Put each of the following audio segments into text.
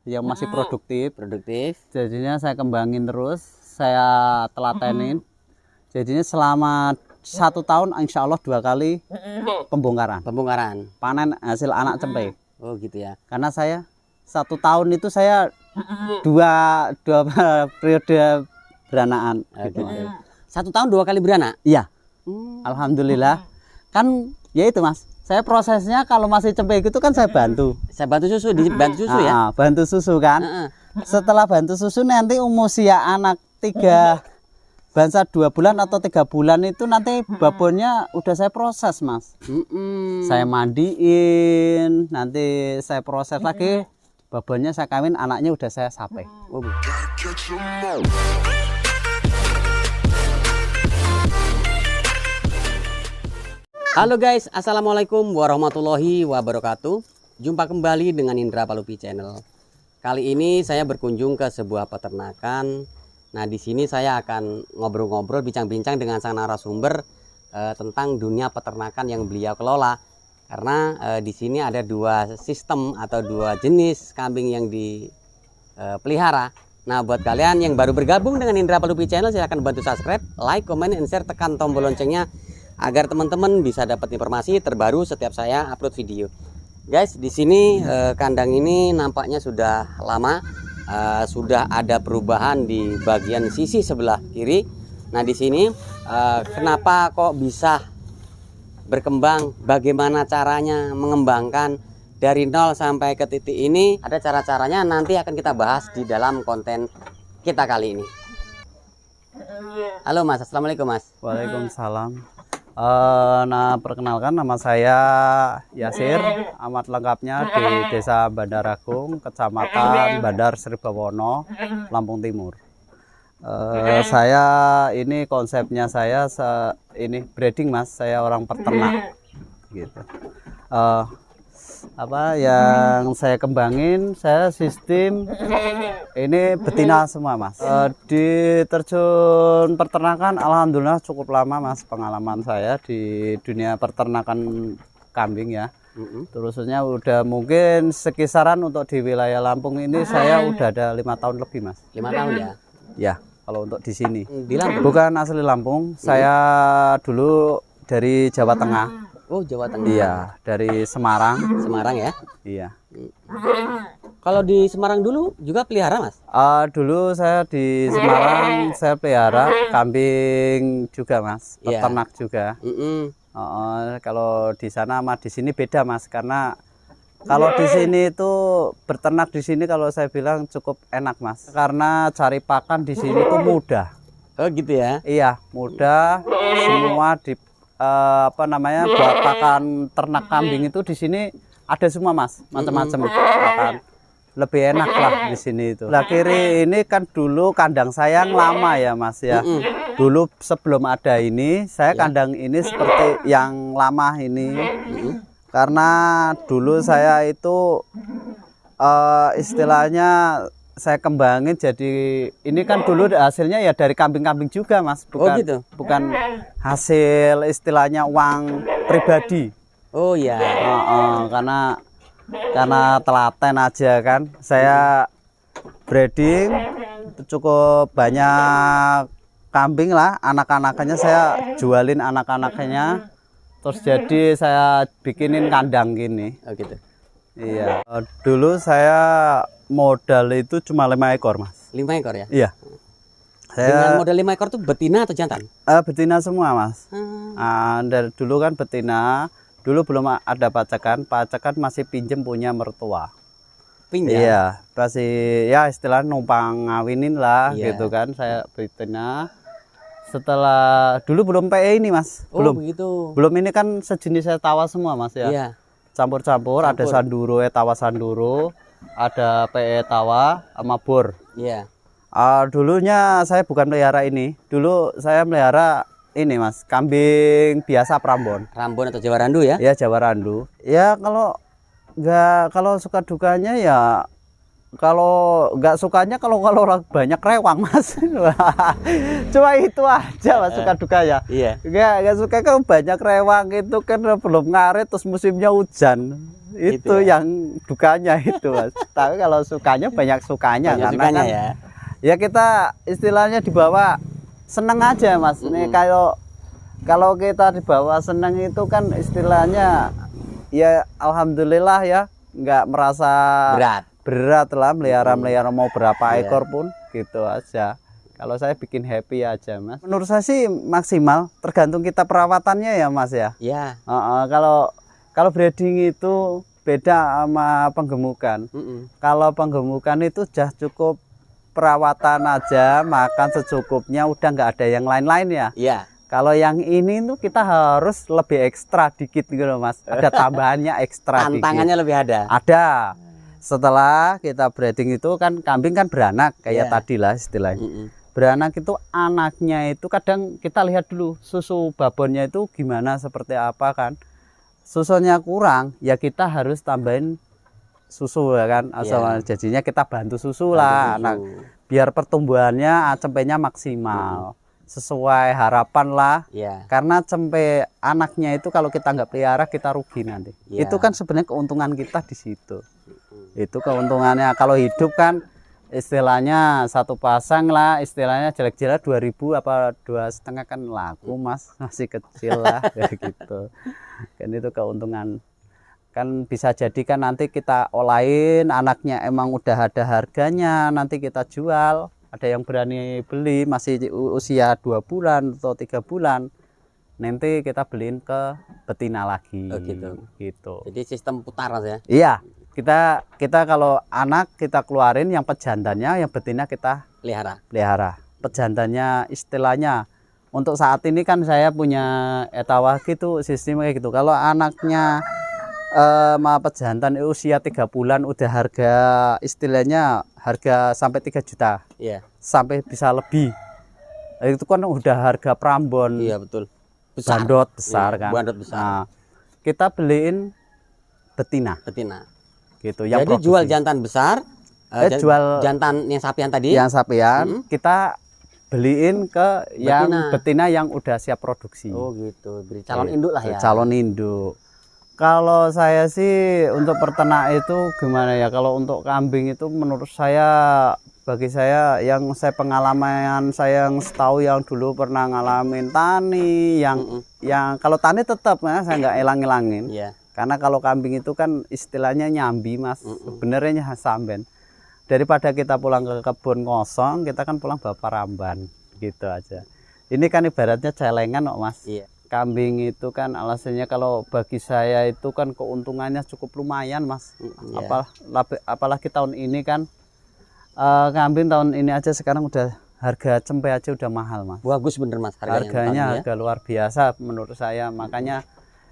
yang masih produktif. Jadinya saya kembangin terus, saya telatenin. Jadinya selama 1 tahun insya Allah 2 kali pembongkaran. Panen hasil anak cempe. Oh gitu ya. Karena saya 1 tahun itu saya dua periode beranaan. Gitu. 1 tahun 2 kali beranak? Iya. Alhamdulillah. Kan ya itu Mas. Saya prosesnya kalau masih cempe itu kan saya bantu. Bantu susu, ya? Bantu susu kan. Setelah bantu susu nanti usia anak 3 bangsa 2 bulan atau 3 bulan itu nanti babonnya udah saya proses Mas. Saya mandiin, nanti saya proses lagi. Babonnya saya kawin, anaknya udah saya sape. Halo guys, assalamualaikum warahmatullahi wabarakatuh. Jumpa kembali dengan Indra Palupi Channel. Kali ini saya berkunjung ke sebuah peternakan. Nah, di sini saya akan ngobrol-ngobrol, bincang-bincang dengan sang narasumber tentang dunia peternakan yang beliau kelola. Karena di sini ada 2 sistem atau 2 jenis kambing yang dipelihara. Nah, buat kalian yang baru bergabung dengan Indra Palupi Channel, silahkan bantu subscribe, like, comment, and share, tekan tombol loncengnya agar teman-teman bisa dapat informasi terbaru setiap saya upload video. Guys, di sini kandang ini nampaknya sudah lama, sudah ada perubahan di bagian sisi sebelah kiri. Nah, di sini kenapa kok bisa berkembang? Bagaimana caranya mengembangkan dari 0 sampai ke titik ini? Ada cara-caranya, nanti akan kita bahas di dalam konten kita kali ini. Halo Mas, assalamualaikum Mas. Waalaikumsalam. Nah, perkenalkan, nama saya Yasir, alamat lengkapnya di Desa Bandaragung, Kecamatan Bandar Sribawono, Lampung Timur. Saya ini konsepnya saya ini breeding Mas, saya orang peternak gitu. Apa yang saya kembangin, saya sistem ini betina semua Mas. Di terjun peternakan alhamdulillah cukup lama Mas, pengalaman saya di dunia peternakan kambing ya. Terusnya udah mungkin sekisaran untuk di wilayah Lampung ini saya udah ada 5 tahun lebih Mas. 5 tahun ya? Ya, kalau untuk di sini. Di Lampung? Bukan asli Lampung, saya dulu dari Jawa Tengah. Oh, Jawa Tengah. Iya, dari Semarang. Semarang ya? Iya. Kalau di Semarang dulu juga pelihara Mas? Dulu saya di Semarang saya pelihara kambing juga Mas, peternak juga. Kalau di sana sama di sini beda Mas, karena kalau di sini itu berternak di sini kalau saya bilang cukup enak Mas, karena cari pakan di sini tuh mudah. Oh gitu ya? Iya, mudah. Semua di buat pakan ternak kambing itu di sini ada semua Mas, macam-macam pakan. Lebih enak lah di sini itu. Lah kiri ini kan dulu kandang saya yang lama ya Mas ya. Dulu sebelum ada ini, saya kandang ini seperti yang lama ini. Karena dulu saya itu istilahnya saya kembangin jadi ini kan dulu hasilnya ya dari kambing-kambing juga Mas, bukan hasil istilahnya uang pribadi. Oh ya. Karena telaten aja kan, saya breeding cukup banyak kambing lah, anak-anakannya saya jualin anak-anaknya, terus jadi saya bikinin kandang gini. Oh gitu. Iya. Dulu saya modal itu cuma 5 ekor Mas. 5 ekor ya? Iya. Dengan modal 5 ekor tuh betina atau jantan? Betina semua Mas. Dari dulu kan betina, dulu belum ada pacakan, masih pinjem punya mertua. Pinjam? Iya, masih ya istilah numpang ngawinin lah gitu kan, saya betina. Setelah dulu belum PE ini Mas. Belum. Begitu. Belum, ini kan sejenis tawa semua Mas ya. Iya. Campur-campur, ada sanduro, tawa sanduro, ada PE tawa sama bor. Iya. Dulunya saya bukan melihara ini. Dulu saya melihara ini Mas, kambing biasa Prambon. Rambon atau Jawa Randu ya? Ya, Jawa Randu. Ya kalau suka dukanya ya kalau nggak sukanya kalau orang banyak rewang Mas. Cuma itu aja Mas suka dukanya. Iya. Nggak suka kalau banyak rewang itu kan belum ngaret terus musimnya hujan. Itu ya? yang dukanya itu Mas. Tapi kalau sukanya banyak sukanya Banyak karena sukanya kan, ya. ya kita istilahnya dibawa seneng aja Mas. Nih kalau kita dibawa seneng itu kan istilahnya ya alhamdulillah ya nggak merasa berat lah melihara mau berapa ekor pun gitu aja. Kalau saya bikin happy aja Mas. Menurut saya sih maksimal, tergantung kita perawatannya ya Mas ya. Iya. Kalau breeding itu beda sama penggemukan. Kalau penggemukan itu sudah cukup perawatan aja, makan secukupnya, udah nggak ada yang lain-lain ya. Iya. Kalau yang ini tuh kita harus lebih ekstra dikit gitu loh Mas. Ada tambahannya ekstra dikit. Tantangannya lebih ada. Ada. Setelah kita breeding itu kan kambing kan beranak kayak tadi lah istilahnya. Beranak itu anaknya itu kadang kita lihat dulu susu babonnya itu gimana seperti apa kan. Susunya kurang ya kita harus tambahin susu ya kan. Jadinya kita bantu susu lah anak biar pertumbuhannya cempenya maksimal. Sesuai harapan lah. Karena cempe anaknya itu kalau kita nggak pelihara kita rugi nanti. Itu kan sebenarnya keuntungan kita di situ. Itu keuntungannya. Kalau hidup kan istilahnya satu pasang lah, istilahnya jelek-jelek 2000 apa 2,5 kan laku Mas, masih kecil lah kayak gitu. Kan itu keuntungan. Kan bisa jadi kan nanti kita olahin anaknya emang udah ada harganya, nanti kita jual. Ada yang berani beli masih usia 2 bulan atau 3 bulan. Nanti kita beliin ke betina lagi. Gitu. Jadi sistem putar Mas ya. Iya. Kita kalau anak kita keluarin yang pejantannya, yang betina kita pelihara. Pejantannya istilahnya untuk saat ini kan saya punya etawah gitu sistemnya kayak gitu. Kalau anaknya pejantan usia 3 bulan udah harga istilahnya harga sampai 3 juta. Iya. Sampai bisa lebih. Itu kan udah harga Prambon. Iya betul. Bandot besar kan. Bandot besar. Nah, kita beliin betina. Gitu. Yang jadi produksi. Jual jantan besar, jual jantan yang sapian tadi. Yang sapian kita beliin ke yang betina yang udah siap produksi. Oh gitu. Beri calon induk lah ya. Calon induk. Kalau saya sih untuk peternak itu gimana ya? Kalau untuk kambing itu menurut saya, bagi saya yang saya pengalaman saya yang setahu yang dulu pernah ngalamin tani, yang kalau tani tetap ya saya nggak elang-elangin. Karena kalau kambing itu kan istilahnya nyambi Mas, sebenarnya samben. Daripada kita pulang ke kebun kosong, kita kan pulang bawa paramban gitu aja. Ini kan ibaratnya celengan kok Mas. Kambing itu kan alasannya kalau bagi saya itu kan keuntungannya cukup lumayan Mas. Apalagi tahun ini kan kambing tahun ini aja sekarang udah harga cempe aja udah mahal Mas. Bagus bener Mas harganya harga luar biasa menurut saya. Makanya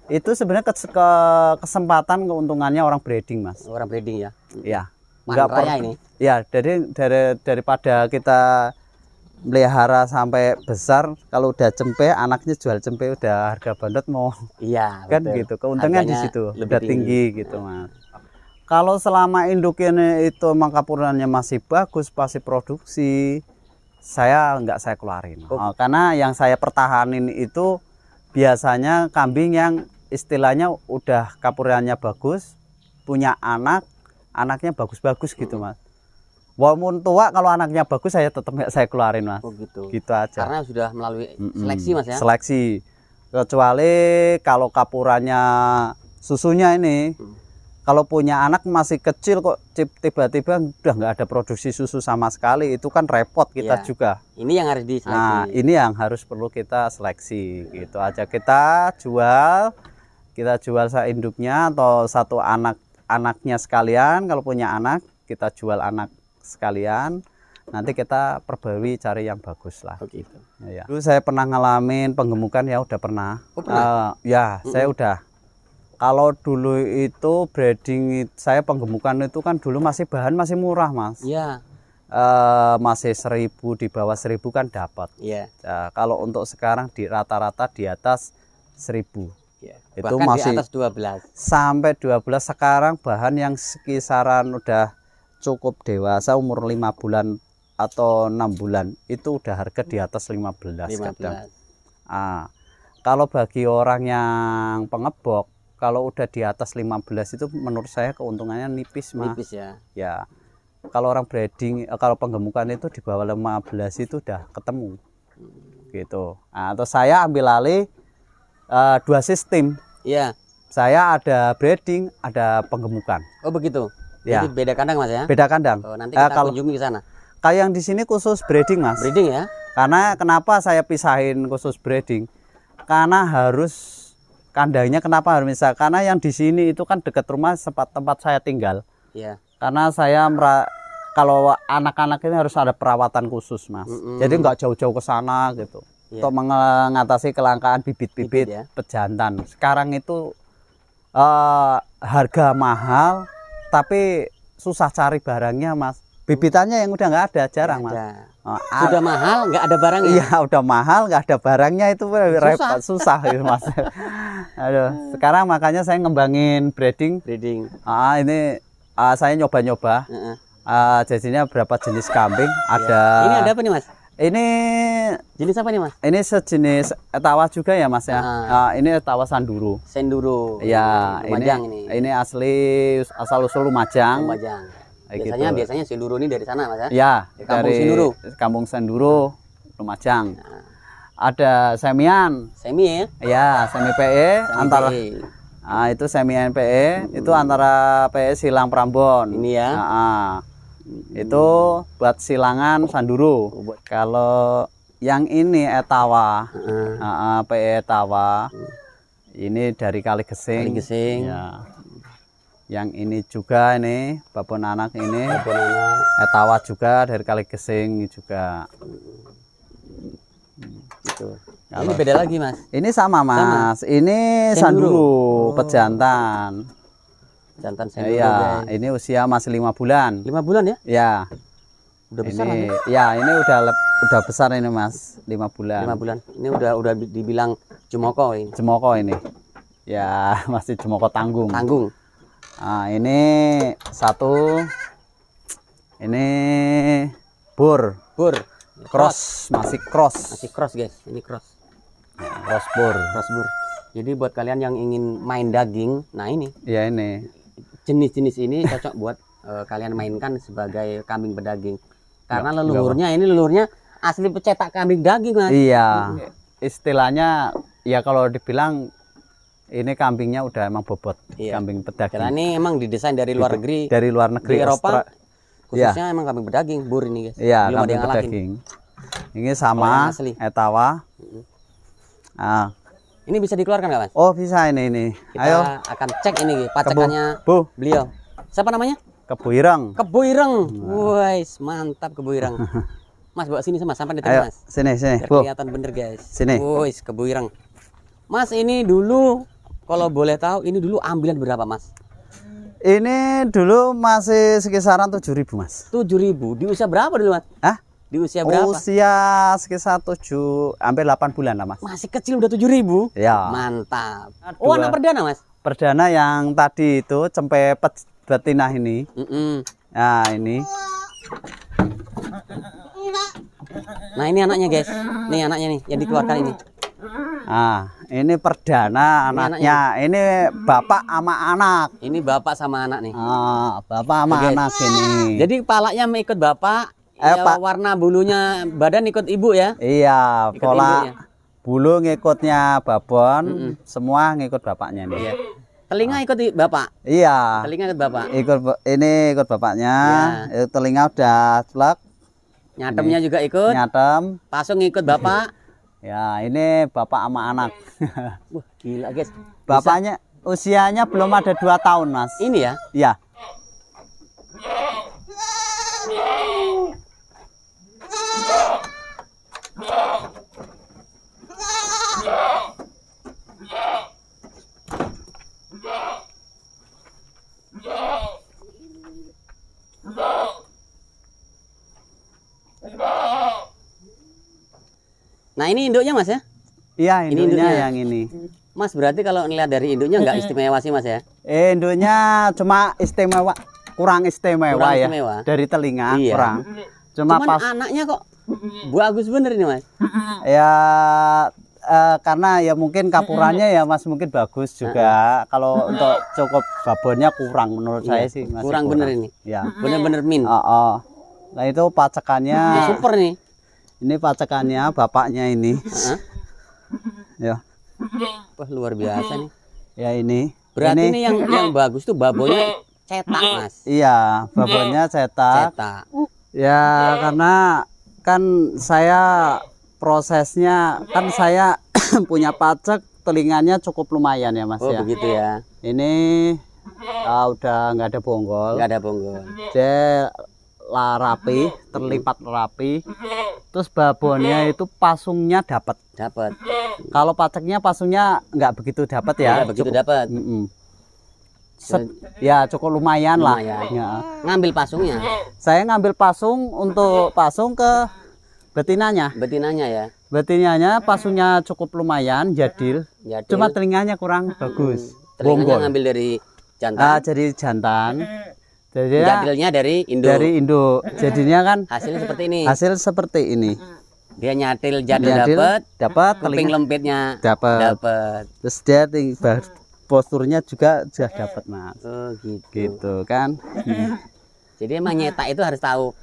itu sebenarnya kesempatan keuntungannya orang breeding Mas. Orang breeding ya. Iya. Enggak ini. Ya, daripada kita melihara sampai besar, kalau udah cempe anaknya jual cempe udah harga bandot mau kan betul. Gitu keuntungan di situ udah tinggi gitu Mas. Kalau selama induk ini itu emang kapurannya masih bagus pasti produksi, saya keluarin. Karena yang saya pertahanin itu biasanya kambing yang istilahnya udah kapurannya bagus, punya anaknya bagus-bagus gitu Mas. Walaupun tua kalau anaknya bagus saya tetap nggak saya keluarin Mas. Gitu aja. Karena sudah melalui seleksi Mas ya. Seleksi. Kecuali kalau kapurannya susunya ini, kalau punya anak masih kecil kok tiba-tiba udah nggak ada produksi susu sama sekali, itu kan repot kita juga. Ini yang harus diseleksi. Nah, ini yang harus perlu kita seleksi. Gitu aja kita jual induknya atau satu anaknya sekalian. Kalau punya anak kita jual anak sekalian, nanti kita perbarui cari yang bagus lah. Gitu. Ya. Dulu saya pernah ngalamin penggemukan ya udah pernah. Saya udah. Kalau dulu itu breeding saya penggemukan itu kan dulu bahan masih murah Mas. Masih 1000 di bawah 1000 kan dapat. Kalau untuk sekarang di rata-rata di atas 1000. Itu bahkan masih di atas 12. Sampai 12 sekarang bahan yang kisaran udah cukup dewasa umur 5 bulan atau 6 bulan itu udah harga di atas 15 kadang. Kalau bagi orang yang pengebok, kalau udah di atas 15 itu menurut saya keuntungannya nipis, Mas. Nipis ya. Ya. Kalau orang breeding, kalau penggemukan itu di bawah 15 itu udah ketemu. Gitu. Nah, atau saya ambil alih 2 sistem. Iya. Saya ada breeding, ada penggemukan. Oh begitu. Ya. Jadi beda kandang Mas ya. Beda kandang. Oh, nanti kita kunjungi ke sana. Kayak yang di sini khusus breeding, Mas. Breeding ya. Karena kenapa saya pisahin khusus breeding? Karena harus kandangnya kenapa harus misal? Karena yang di sini itu kan dekat rumah tempat saya tinggal. Iya. Karena saya kalau anak-anak ini harus ada perawatan khusus, Mas. Jadi nggak jauh-jauh ke sana gitu. Iya. Untuk mengatasi kelangkaan bibit-bibit ya. pejantan. Sekarang itu harga mahal, tapi susah cari barangnya, Mas. Bibitannya yang udah nggak ada, jarang, Mas. Sudah mahal, nggak ada barangnya. Iya, udah mahal, nggak ada barangnya itu repot, susah gitu, Mas. Aduh, sekarang makanya saya ngembangin breeding. Breeding. Ini saya nyoba-nyoba. Jadinya berapa jenis kambing? Ada. Ini ada apa nih, Mas? Ini jenis apa nih, Mas? Ini sejenis etawa juga ya, Mas ya. Ini etawa Sanduro. Senduro. Ya, Lumajang ini asal usul Lumajang. Lumajang. Biasanya Senduro ini dari sana, Mas ya? Ya, dari Senduro. Kampung Senduro, Lumajang. Ada semian. Semi ya? Ya, semi PE antara itu semi NPE itu antara PE Silang Prambon. Ini ya. Itu buat silangan Sanduro. Kalau yang ini etawa, PE etawa. Ini dari Kali Gesing. Kali Gesing. Ya. Yang ini juga ini babon anak ini. Babon anak. Etawa juga dari Kali Gesing juga. Gitu. Ini beda lagi, Mas. Ini sama, Mas. Ini Sanduro pejantan. Jantan Senduro. Iya, ini usia masih 5 bulan. 5 bulan ya? Ya. Udah besar ini, kan? ya, ini udah besar ini, Mas. 5 bulan. 5 bulan. Ini udah dibilang jemoko ini. Jemoko ini. Ya, masih jemoko tanggung. Tanggung. Nah, ini satu. Ini bur. Bur. Cross, masih cross. Masih cross, guys. Ini cross. Cross bur. Cross bur. Jadi buat kalian yang ingin main daging, nah ini. Ya, ini. Jenis-jenis ini cocok buat kalian mainkan sebagai kambing pedaging. Karena leluhurnya asli pencetak kambing daging, Mas. Iya. Istilahnya ya kalau dibilang ini kambingnya udah emang bobot. Iya. Kambing pedaging. Karena ini emang didesain dari luar negeri. Dari luar negeri, di Eropa. Khususnya emang kambing pedaging, bur ini, guys. Iya, kambing pedaging. Ini sama etawa. Ini bisa dikeluarkan nggak, Mas? Oh, bisa ini. Kita akan cek ini pacekannya beliau. Siapa namanya? Kebo Ireng. Kebo Ireng. Wais, mantap Kebo Ireng. Mas bawa sini sama sampai di tengah, Mas. Sini. Kelihatan bener, guys. Sini. Wais, Kebo Ireng. Mas, ini dulu kalau boleh tahu ini dulu ambilan berapa, Mas? Ini dulu masih sekisaran 7.000, Mas. 7.000. Di usia berapa dulu, Mas? Hah? Di usia berapa? Usia sekitar 7 hampir 8 bulan lah, Mas. Masih kecil udah 7.000? Ya. Mantap. Oh, anak perdana, Mas? Perdana yang tadi itu cempe betina ini. Nah, ini. Nah, ini anaknya, guys. Nih anaknya nih yang dikeluarkan ini. Nah, ini perdana anaknya. Ini bapak sama anak. Ini bapak sama anak nih. Bapak sama anak ini. Jadi kepalanya ikut bapak. Warna bulunya badan ikut ibu ya? Iya, pola bulu ngikutnya babon, semua ngikut bapaknya nih. Iya. Telinga ikut bapak? Iya. Telinga ikut bapak? Ini ikut bapaknya, itu telinga udah celak. Nyatemnya juga ikut? Nyatem. Pasung ikut bapak? Ya, ini bapak sama anak. Wah, gila, guys. Bapaknya usianya belum ada 2 tahun, Mas. Ini ya? Iya. Nah, ini induknya, Mas ya? Iya, induknya yang ini. Mas, berarti kalau ngeliat dari induknya nggak istimewa sih, Mas ya? Induknya cuma istimewa kurang istimewa Kurang ya istimewa. dari telinga Iya. kurang. Cuma Cuman pas anaknya kok bagus bener ini Mas. ya karena ya mungkin kapurannya ya Mas mungkin bagus juga. Kalau untuk cukup babonnya kurang menurut saya sih masih Kurang bener ini. Ya. Bener-bener min. Nah itu pacekannya. Super nih. Ini pacekannya bapaknya ini. Heeh. Ya. Wah, luar biasa nih. Ya ini. Berarti ini yang bagus tuh babonya cetak, Mas. Iya, babonnya cetak. Cetak. Ya karena kan saya prosesnya kan saya punya pacek telinganya cukup lumayan ya Mas Oh, ya. begitu ya. Ini udah nggak ada bonggol. Nggak ada bonggol. Dia rapi, terlipat rapi. Terus babonnya itu pasungnya dapat. Dapat. Kalau paceknya pasungnya nggak begitu dapat ya. Nggak begitu dapat. Ya cukup lumayan lah. Ya. Ngambil pasungnya. Saya ngambil pasung untuk pasung ke betinanya. Betinanya ya. Betinanya pasungnya cukup lumayan, jadil. Jadil. Cuma telinganya kurang bagus. Telinganya ngambil dari jantan. Jadi jantan. Jadi Jadilnya dari induk. dari induk. Jadinya kan Hasilnya seperti ini. hasil seperti ini. Dia nyatil jadil dapat, kuping lempitnya dapat. dapat. Terus dia posturnya juga sudah dapat Mas. Oh gitu. Gitu kan. Jadi emang nyetak itu harus tahu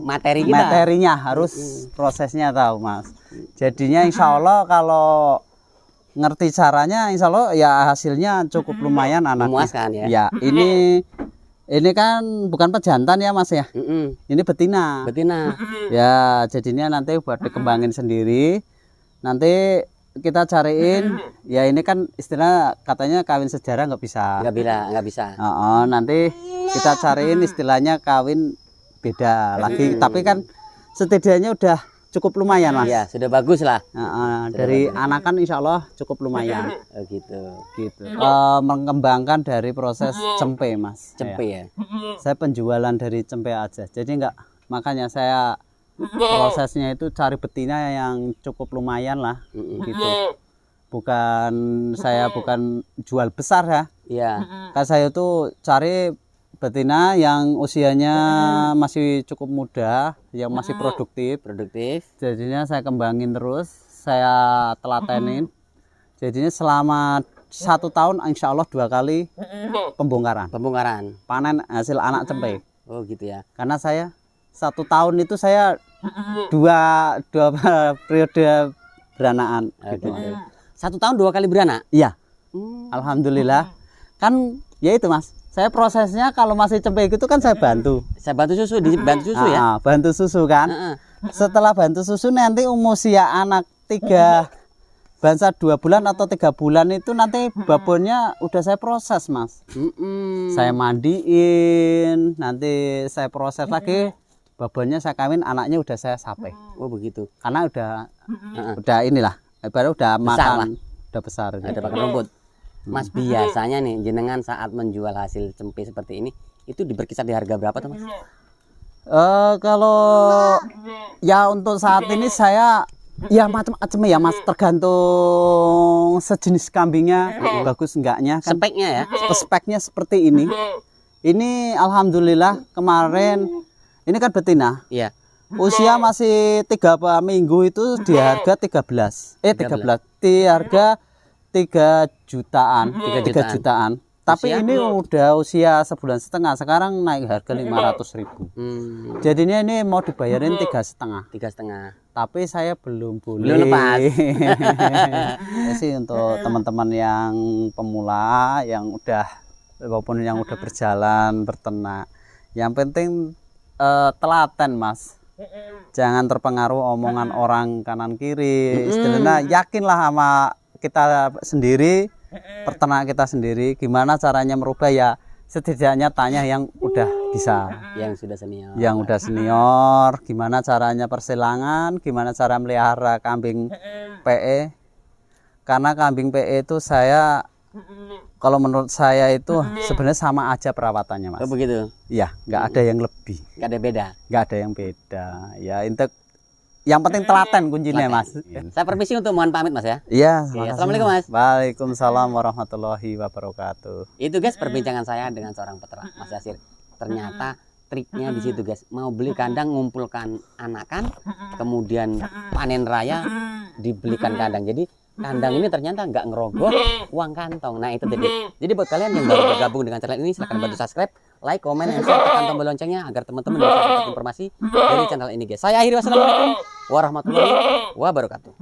materi kita. Materinya harus prosesnya tahu Mas. Jadinya insya Allah kalau ngerti caranya insya Allah ya hasilnya cukup lumayan anaknya. Memuaskan ya. Ya ini kan bukan pejantan ya Mas ya. Ini betina. Betina. Ya jadinya nanti buat dikembangin sendiri. Nanti kita cariin ya ini kan istilah katanya kawin sejarah nggak bisa. Nggak bisa. Nanti kita cariin istilahnya kawin beda lagi. Tapi kan setidaknya udah cukup lumayan Mas. Iya sudah bagus lah. Dari anakan insya Allah cukup lumayan. Oh gitu. Mengembangkan dari proses cempe Mas. Cempe ya. Saya penjualan dari cempe aja. Jadi makanya saya prosesnya itu cari betina yang cukup lumayan lah gitu. Saya bukan jual besar ya. Iya. Kan saya tuh cari betina yang usianya masih cukup muda, yang masih produktif. Jadinya saya kembangin terus, saya telatenin. Jadinya selama 1 tahun insya Allah 2 kali pembongkaran. Panen hasil anak cempe. Oh gitu ya. Karena saya 1 tahun itu saya dua periode beranaan. Gitu. 1 tahun 2 kali beranak? Iya. Alhamdulillah. Kan ya itu Mas. Saya prosesnya kalau masih cempe itu kan saya bantu. Saya bantu susu, dibantu susu ya? Bantu susu kan. Setelah bantu susu nanti usia anak 3 bangsa 2 bulan atau 3 bulan itu nanti babonnya udah saya proses Mas. Saya mandiin, nanti saya proses lagi. Babonnya saya kawin, anaknya udah saya sape. Oh begitu. Karena udah inilah, baru udah besar makan, lah. udah besar. Ada pakan rumput. Mas biasanya nih jenengan saat menjual hasil cempe seperti ini itu berkisar di harga berapa tuh Mas? Kalau ya untuk saat ini saya ya macam-macam ya Mas, tergantung sejenis kambingnya bagus enggaknya kan. Speknya ya? Speknya seperti ini. Ini alhamdulillah kemarin ini kan betina. Iya. Usia masih 3 minggu itu di harga 13. Di harga 3 jutaan. 3 jutaan. Tapi ini udah usia 1,5 bulan, sekarang naik harga 500.000. Jadinya ini mau dibayarin 3,5. 3,5. Tapi saya belum boleh. Belum lepas. Ya sih untuk teman-teman yang pemula yang udah walaupun yang udah berjalan berternak. Yang penting telaten Mas. Jangan terpengaruh omongan orang kanan kiri. Istilahnya yakinlah sama kita sendiri, peternak kita sendiri, gimana caranya merubah ya setidaknya tanya yang udah bisa, yang udah senior, gimana caranya persilangan, gimana cara melihara kambing PE. Karena kambing PE itu kalau menurut saya itu sebenarnya sama aja perawatannya Mas. Oh begitu? Iya, nggak ada yang lebih. Nggak ada beda? Nggak ada yang beda. Ya yang penting telaten kuncinya Mas. Saya permisi untuk mohon pamit Mas ya. Iya. Assalamualaikum Mas. Waalaikumsalam warahmatullahi wabarakatuh. Itu guys perbincangan saya dengan seorang peternak Mas Yasir. Ternyata triknya di situ guys. Mau beli kandang, ngumpulkan anakan, kemudian panen raya dibelikan kandang. Jadi kandang ini ternyata nggak ngerogoh uang kantong. Nah itu tadi. Jadi buat kalian yang baru bergabung dengan channel ini, silahkan bantu subscribe, like, comment, dan share, tekan tombol loncengnya agar teman-teman bisa dapat informasi dari channel ini guys. Saya akhiri, wassalamualaikum warahmatullahi wabarakatuh.